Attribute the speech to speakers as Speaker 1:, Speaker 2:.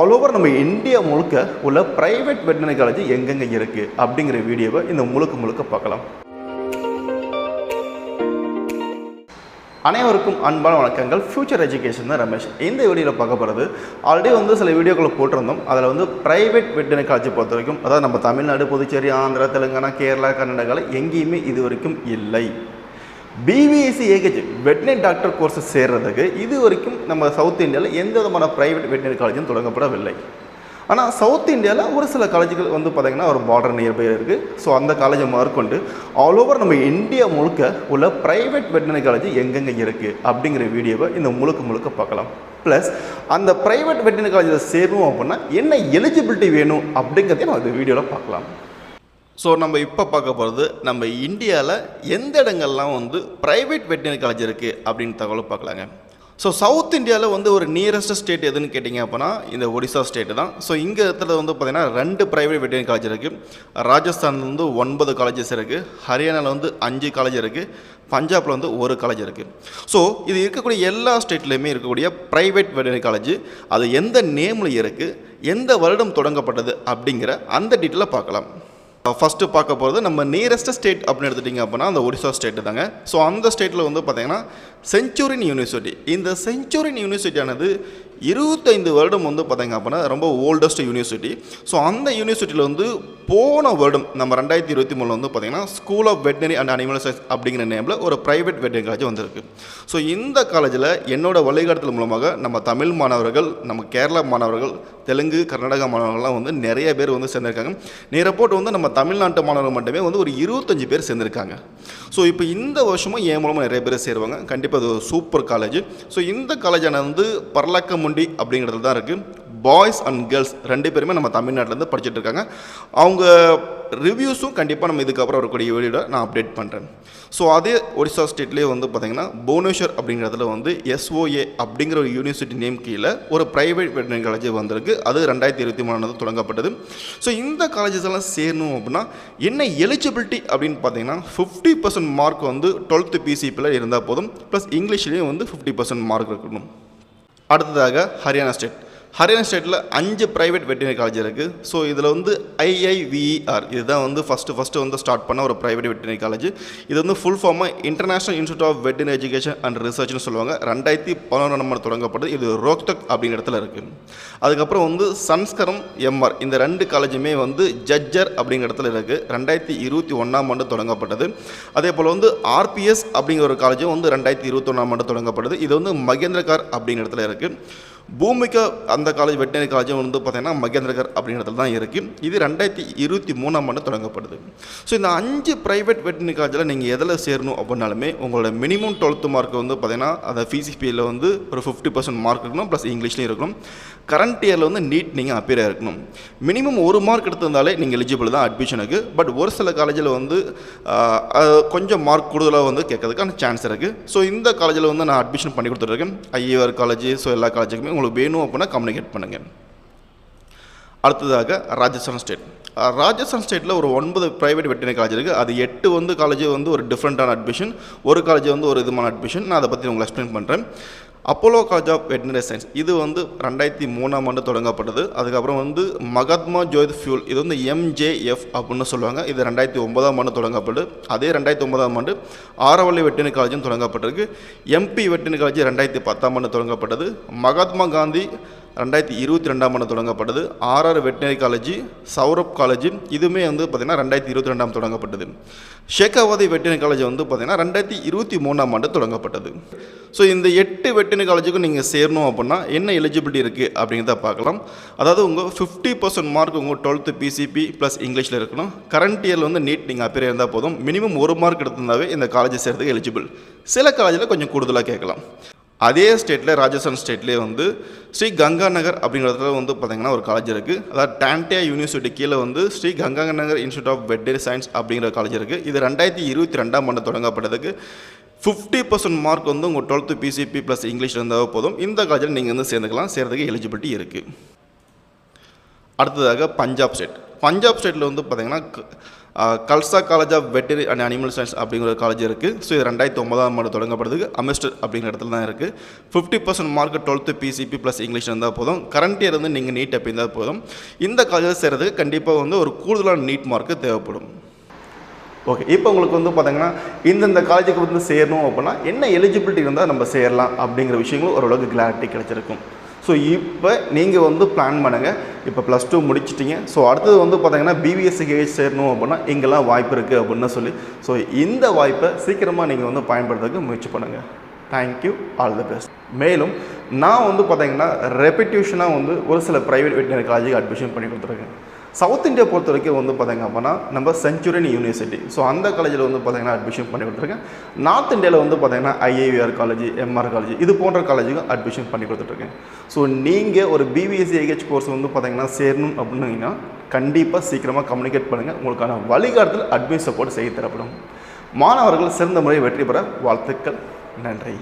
Speaker 1: All over நம்ம India முழுக்க உள்ள பிரைவேட் வெட்டினரி காலேஜ் எங்கெங்க இருக்கு அப்படிங்கிற வீடியோவை இந்த முழுக்க பார்க்கலாம். அனைவருக்கும் அன்பான வணக்கங்கள். ஃபியூச்சர் எஜுகேஷன் தான் ரமேஷ். இந்த வீடியோவில் பார்க்க போகிறது ஆல்ரெடி சில வீடியோக்களை போட்டிருந்தோம். அதில் பிரைவேட் வெட்டினரி காலேஜ் பொறுத்த வரைக்கும், அதாவது நம்ம தமிழ்நாடு, புதுச்சேரி, ஆந்திரா, தெலுங்கானா, கேரளா, கர்நாடகாவில் எங்கேயுமே இது வரைக்கும் இல்லை. BPSC AKG veterinary doctor course சேர்றதுக்கு இது வரைக்கும் நம்ம சவுத் இந்தியாவில் எந்த விதமான ப்ரைவேட் வெட்டினரி காலேஜும் தொடங்கப்படவில்லை. ஆனால் சவுத் இந்தியாவில் ஒரு சில காலேஜுகள் பார்த்திங்கன்னா ஒரு பார்டர் நியர்பை இருக்குது. ஸோ அந்த காலேஜை மேற்கொண்டு ஆல் ஓவர் நம்ம இந்தியா முழுக்க உள்ள ப்ரைவேட் வெட்டினரி காலேஜ் எங்கெங்கே இருக்குது அப்படிங்கிற வீடியோவை இந்த முழுக்க பார்க்கலாம். ப்ளஸ் அந்த ப்ரைவேட் வெட்டினரி காலேஜில் சேரணும் அப்படின்னா என்ன எலிஜிபிலிட்டி வேணும் அப்படிங்கிறதையும் நம்ம இந்த வீடியோவில் பார்க்கலாம். ஸோ நம்ம இப்போ பார்க்க போகிறது நம்ம இந்தியாவில் எந்த இடங்கள்லாம் ப்ரைவேட் வெட்டினரி காலேஜ் இருக்குது அப்படின்னு தகவல் பார்க்கலாங்க. ஸோ சவுத் இந்தியாவில் ஒரு நியரஸ்ட் ஸ்டேட் எதுன்னு கேட்டிங்க அப்படின்னா இந்த ஒடிசா ஸ்டேட்டு தான். ஸோ இங்கே இடத்துல பார்த்திங்கன்னா 2 ப்ரைவேட் வெட்டினரி காலேஜ் இருக்குது. ராஜஸ்தானில் 9 காலேஜஸ் இருக்குது. ஹரியானாவில் 5 காலேஜ் இருக்குது. பஞ்சாபில் 1 காலேஜ் இருக்குது. ஸோ இது இருக்கக்கூடிய எல்லா ஸ்டேட்லேயுமே இருக்கக்கூடிய ப்ரைவேட் வெட்டினரி காலேஜ் அது எந்த நேமில் இருக்குது, எந்த வருடம் தொடங்கப்பட்டது அப்படிங்கிற அந்த டீட்டெயிலை பார்க்கலாம். ஃபஸ்ட்டு பார்க்க போகிறது நம்ம நியரஸ்ட் ஸ்டேட் அப்படின்னு எடுத்துட்டிங்க அப்படின்னா அந்த ஒடிசா ஸ்டேட்டு தாங்க. ஸோ அந்த ஸ்டேட்டில் பார்த்திங்கன்னா செஞ்சுரியன் யூனிவர்சிட்டி. இந்த செஞ்சுரியன் யூனிவர்சிட்டியானது 25 வருடம் பார்த்திங்க அப்படின்னா ரொம்ப ஓல்டஸ்ட் யூனிவர்சிட்டி. ஸோ அந்த யூனிவர்சிட்டியில் போன வருடம் நம்ம 2023 பார்த்திங்கன்னா school of veterinary and animal science அப்படிங்கிற நேமில் ஒரு ப்ரைவேட் வெட்டினரி காலேஜ் வந்திருக்கு. ஸோ இந்த காலேஜில் என்னோட வழிகாட்டுதல் மூலமாக நம்ம தமிழ் மாணவர்கள், நம்ம கேரளா மாணவர்கள், தெலுங்கு, கர்நாடகா மாணவர்கள்லாம் நிறைய பேர் சேர்ந்திருக்காங்க. நேரப்போட்டு நம்ம தமிழ்நாட்டு மாணவர்கள் மட்டுமே ஒரு 25 பேர் சேர்ந்திருக்காங்க. ஸோ இப்போ இந்த வருஷமும் என் மூலமாக நிறைய பேர் சேருவாங்க. கண்டிப்பாக அது சூப்பர் காலேஜ். ஸோ இந்த காலேஜானது பர்லாக்கமுண்டி அப்படிங்கிறது தான் இருக்குது. பாய்ஸ் அண்ட் கேர்ள்ஸ் 2 பேருமே நம்ம தமிழ்நாட்டிலேருந்து படிச்சுட்டு இருக்காங்க. அவங்க ரிவ்யூஸும் கண்டிப்பாக நம்ம இதுக்கப்புறம் வரக்கூடிய வீடியோட நான் அப்டேட் பண்ணுறேன். ஸோ அதே ஒடிசா ஸ்டேட்லேயே பார்த்திங்கன்னா புவனேஸ்வர் அப்படிங்கிறதுல எஸ்ஓஏ அப்படிங்கிற ஒரு யூனிவர்சிட்டி நேம் கீழே ஒரு ப்ரைவேட் வெட்டினரி காலேஜ் வந்திருக்கு. அது 2023 தொடங்கப்பட்டது. ஸோ இந்த காலேஜஸ் எல்லாம் சேரணும் அப்படின்னா என்ன எலிஜிபிலிட்டி அப்படின்னு பார்த்தீங்கன்னா 50% மார்க் 12th பிசிபியில் இருந்தால் போதும். ப்ளஸ் இங்கிலீஷ்லேயும் 50% மார்க் இருக்கணும். அடுத்ததாக ஹரியானா ஸ்டேட்டில் 5 ப்ரைவேட் வெட்டினரி காலேஜ் இருக்குது. ஸோ இதில் IIVER இதுதான் ஃபஸ்ட்டு ஸ்டார்ட் பண்ண ஒரு ப்ரைவேட் வெட்டினரி காலேஜ். இது ஃபுல் ஃபார்மாக international institute of veterinary education and ரிசர்ச்னு சொல்லுவாங்க. 2011 தொடங்கப்பட்டது. இது ரோக்தக் அப்படிங்கிற இடத்துல இருக்குது. அதுக்கப்புறம் சன்ஸ்கரம் MR இந்த 2 காலேஜுமே ஜஜ்ஜர் அப்படிங்கிற இடத்துல இருக்குது. 2021 தொடங்கப்பட்டது. அதே போல் RPS அப்படிங்கிற ஒரு காலேஜும் 2021 தொடங்கப்பட்டது. இது மகேந்திரகார் அப்படிங்கிற இடத்துல இருக்குது. பூமிகா அந்த காலேஜ் வெட்டினரி காலேஜும் பார்த்திங்கன்னா மகேந்திரகர் அப்படிங்கிற இடத்துல தான் இருக்குது. இது 2023 தொடங்கப்படுது. ஸோ இந்த 5 ப்ரைவேட் வெட்டினரி காலேஜில் நீங்கள் எதில் சேரணும் அப்படின்னாலுமே உங்களோட மினிமம் 12th மார்க் பார்த்திங்கன்னா அந்த பிசிபியில் ஒரு 50% மார்க் இருக்கணும். ப்ளஸ் இங்கிலீஷ்லையும் இருக்கணும். கரண்ட் இயரில் நீட் நீங்கள் அப்பியர் இருக்கணும். மினிமம் 1 மார்க் எடுத்திருந்தாலே நீங்கள் எலிஜிபிள் தான் அட்மிஷனுக்கு. பட் ஒரு சில காலேஜில் கொஞ்சம் மார்க் கூடுதலாக கேட்கறதுக்கான சான்ஸ் இருக்குது. ஸோ இந்த காலேஜில் நான் அட்மிஷன் பண்ணி கொடுத்துருக்கேன். IIVER college. ஸோ எல்லா காலேஜுக்குமே உங்களுக்கு வேணும் அப்படின்னா கம்யூனிகேட் பண்ணுங்கள். அடுத்ததாக ராஜஸ்தான் ஸ்டேட்டில் ஒரு 9 ப்ரைவேட் வெட்டினரி காலேஜ் இருக்குது. அது 8 காலேஜ் ஒரு டிஃப்ரெண்ட்டான அட்மிஷன், ஒரு காலேஜ் ஒரு விதமான அட்மிஷன். நான் அதை பற்றி உங்களுக்கு எக்ஸ்பிளைன் பண்ணுறேன். Apollo college of veterinary science இது 2003 தொடங்கப்பட்டது. அதுக்கப்புறம் மகாத்மா ஜோதி ஃபியூல் இது MJF அப்படின்னு சொல்லுவாங்க. இது 2009 தொடங்கப்பட்டது. அதே 2009 ஆரவள்ளி வெட்டினரி காலேஜும் தொடங்கப்பட்டிருக்கு. MP வெட்டினரி காலேஜ் 2010 தொடங்கப்பட்டது. மகாத்மா காந்தி 2022 தொடங்கப்பட்டது. RR veterinary college, Saurabh college இதுவுமே பார்த்திங்கன்னா 2022 தொடங்கப்பட்டது. ஷேகாவதி வெட்டினரி காலேஜ் பார்த்திங்கன்னா 2023 தொடங்கப்பட்டது. ஸோ இந்த 8 வெட்டினரி காலேஜுக்கும் நீங்கள் சேரணும் அப்படின்னா என்ன எலிஜிபிலிட்டி இருக்குது அப்படிங்கிறத பார்க்கலாம். அதாவது உங்கள் 50% மார்க் உங்கள் 12th பிசிபி ப்ளஸ் இங்கிலீஷில் இருக்கணும். கரண்ட் இயரில் நீட் நீங்கள் அப்பியர் இருந்தால் போதும். மினிமம் 1 மார்க் எடுத்திருந்தாவே இந்த காலேஜ் சேர்றதுக்கு எலிஜிபிள். சில காலேஜில் கொஞ்சம் கூடுதலாக கேட்கலாம். அதே ஸ்டேட்டில் ராஜஸ்தான் ஸ்டேட்லேயே ஸ்ரீ கங்கா நகர் அப்படிங்கிறதுல பார்த்திங்கன்னா ஒரு காலேஜ் இருக்குது. அதாவது டான்டியா யூனிவர்சிட்டி கீழே ஸ்ரீ கங்கா நகர் இன்ஸ்டியூட் ஆஃப் வெட்டினரி சயின்ஸ் அப்படிங்கிற காலேஜ் இருக்குது. இது 2022 தொடங்கப்பட்டதுக்கு 50% மார்க் உங்கள் 12th பிசிபி ப்ளஸ் இங்கிலீஷ் இருந்தால் போதும். இந்த காலேஜில் நீங்கள் சேர்ந்துக்கலாம். சேர்றதுக்கு எலிஜிபிலிட்டி இருக்குது. அடுத்ததாக பஞ்சாப் ஸ்டேட்டில் வந்து பார்த்திங்கன்னா Khalsa college of veterinary and animal science அப்படிங்கிற காலேஜ் இருக்குது. ஸோ இது 2009ஆம் ஆண்டு தொடங்கப்படுறதுக்கு அமிஸ்டர் அப்படிங்கிற இடத்துல தான் இருக்குது. 50% mark 12th PCP plus English இருந்தால் போதும். கரண்ட் இயர் வந்து நீங்கள் நீட் அப்படி இருந்தால் போதும். இந்த காலேஜில் சேர்கிறதுக்கு கண்டிப்பாக வந்து ஒரு கூடுதலான நீட் மார்க்கு தேவைப்படும். ஓகே, இப்போ உங்களுக்கு வந்து பார்த்திங்கன்னா இந்தந்த காலேஜுக்கு வந்து சேரணும் அப்படின்னா என்ன எலிஜிபிலிட்டி இருந்தால் நம்ம சேரலாம் அப்படிங்கிற விஷயங்களும் ஓரளவுக்கு கிளாரிட்டி கிடச்சிருக்கும். ஸோ இப்போ நீங்கள் வந்து பிளான் பண்ணுங்கள். இப்போ +2 முடிச்சிட்டிங்க. ஸோ அடுத்தது வந்து பார்த்திங்கன்னா BVSCH சேரணும் அப்படின்னா இங்கெல்லாம் வாய்ப்பு இருக்குது அப்படின்னு சொல்லி ஸோ இந்த வாய்ப்பை சீக்கிரமாக நீங்கள் வந்து பயன்படுத்துறதுக்கு முயற்சி பண்ணுங்கள். Thank you, all the best. மேலும் நான் வந்து பார்த்திங்கன்னா ரெப்பியூஷனாக வந்து ஒரு சில ப்ரைவேட் வெட்டினரி காலேஜுக்கு அட்மிஷன் பண்ணி கொடுத்துருக்கேன். சவுத் இந்தியா பொறுத்த வரைக்கும் வந்து பார்த்திங்க அப்படின்னா நம்ம செஞ்சுரியன் யூனிவர்சிட்டி, ஸோ அந்த காலேஜில் வந்து பார்த்திங்கன்னா அட்மிஷன் பண்ணி கொடுத்துருக்கேன். நார்த் இந்தியாவில் வந்து பார்த்திங்கன்னா IIVR காலேஜ், MR காலேஜ் இது போன்ற காலேஜுக்கும் அட்மிஷன் பண்ணி கொடுத்துட்ருக்கேன். ஸோ நீங்கள் ஒரு BVSCH கோர்ஸ் வந்து பார்த்திங்கன்னா சேரணும் அப்படின்னா கண்டிப்பாக சீக்கிரமாக கம்யூனிகேட் பண்ணுங்கள். உங்களுக்கான வழிகாட்டுதல் அட்மிஷன் சப்போர்ட் செய்து தரப்படும். மாணவர்கள் சிறந்த முறையை வெற்றி பெற வாழ்த்துக்கள். நன்றி.